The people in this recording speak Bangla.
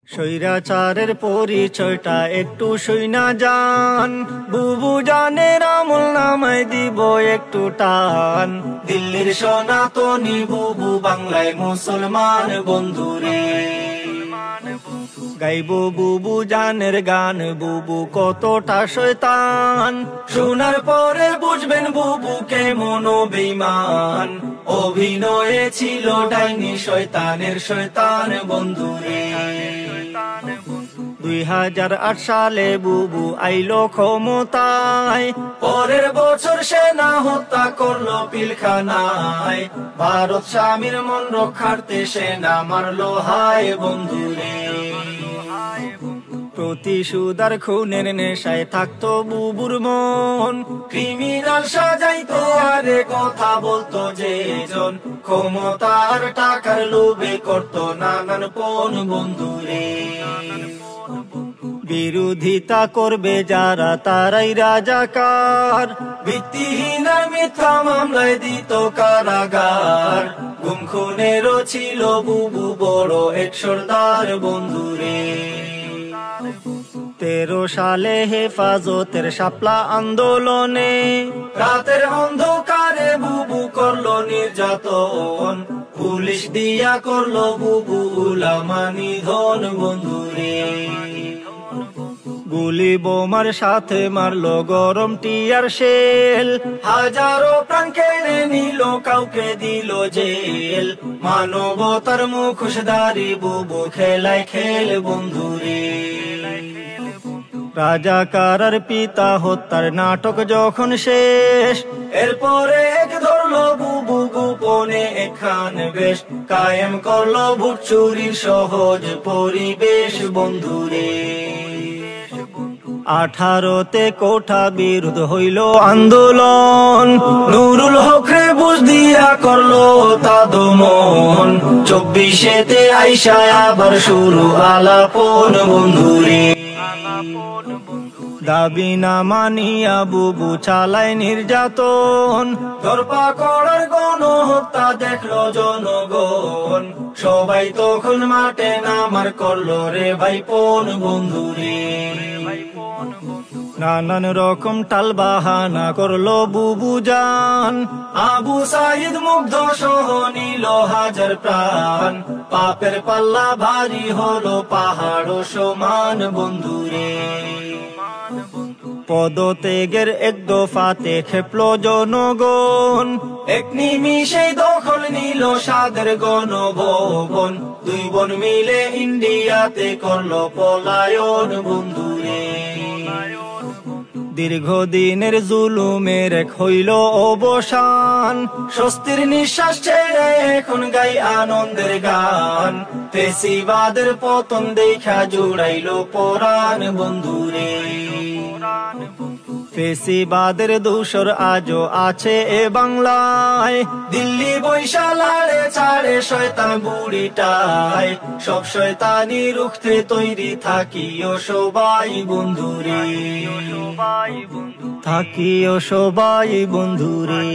স্বৈরাচারের পরিচয়টা একটু শুইনা যান, বুবু জানের আমল নামায় দিব একটু টান। দিল্লির সনাতনী বুবু, বাংলায় মুসলমান বন্ধুরে, গাইবো বুবু জানের গান, বুবু কতটা শয়তান। শোনার পরে বুঝবেন বুবু কেমন বেঈমান, অভিনয়ে ছিল ডাইনি শয়তানের শয়তান বন্ধুরে। 2008 সালে বুবু আইলো ক্ষমতায়, পরের বছর সেনা হত্যা করলো পিলখানায়। ভারত স্বামীর মন রক্ষার্থে সেনা মারলো হায় বন্ধুরে। প্রতিশোধার খুনের নেশায় থাকতো বুবুর মন, ক্রিমিনাল সাজাইতো আরে কথা বলতো যেজন, ক্ষমতার টাকার লোভে করতো নানান পণ বন্ধুরে। বিরোধিতা করবে যারা তারাই রাজাকার, ভিত্তিহীন আর মিথ্যা মামলায় দিত কারাগার। গুম খুনেরও ছিল বুবু বড় এক সর্দার বন্ধুরে। 13 সালে হেফাজতের শাপলা আন্দোলনে, রাতের অন্ধকারে বুবু করলো নির্যাতন। পুলিশ দিয়া করলো বুবু উলামা নিধন বন্ধুরে। গুলি বোমার সাথে মারলো গরম টিয়ার শেল, হাজারো প্রাণ কেড়ে নিল, কাউকে দিল জেল। মানবতার মুখোশধারী বুবু খেলায় খেল বন্ধুরে। রাজাকার আর পিতা হত্যার নাটক যখন শেষ, এরপরে এক ধরলো বুবু গোপনে এখান বেশ, কায়েম করলো ভোট চুরির সহজ পরিবেশ বন্ধুরে। 18তে কোঠা বিরোধ হইল আন্দোলন, নুরুল হক রে বুঝ দিয়া করলো তা দমন। 24তে আইসা আবার শুরু আলাপন বন্ধুরে। দাবি না মানিয়া বুবু চালায় নির্যাতন, ধরপাকড়ার গণহত্যা দেখলো জনগণ। সবাই তখন মাঠে নামার করলো রে ভাইপন বন্ধুরে। নানান রকম টাল বাহানা করলো বুবু জান, আবু সাইদ মুগ্ধ সহ নিল হাজার প্রাণ। পাপের পাল্লা ভারী হলো পাহাড় সমান বন্ধুরে। পদত্যাগের এক দফাতে খেপলো জনগণ, এক নিমিষেই দখল নিল সাদের গণভবন। 2 বোন মিলে ইন্ডিয়াতে করলো পলায়ন বন্ধুরে। দীর্ঘদিনের জুলুমের এক হইল অবসান, স্বস্তির নিঃশ্বাস ছেড়ে এখন গাই আনন্দের গান। ফেসিবাদের পতন দেখা জুড়াইলো পরাণ বন্ধুরে। ফেসিবাদের দূষর আজও আছে এ বাংলায়, দিল্লি বৈশালারে ছাড়ে শয়তান বুড়িটায়। সব শয়তানি রুখতে তৈরি থাকিও সবাই বন্ধুরে, থাকিও সবাই বন্ধুরে।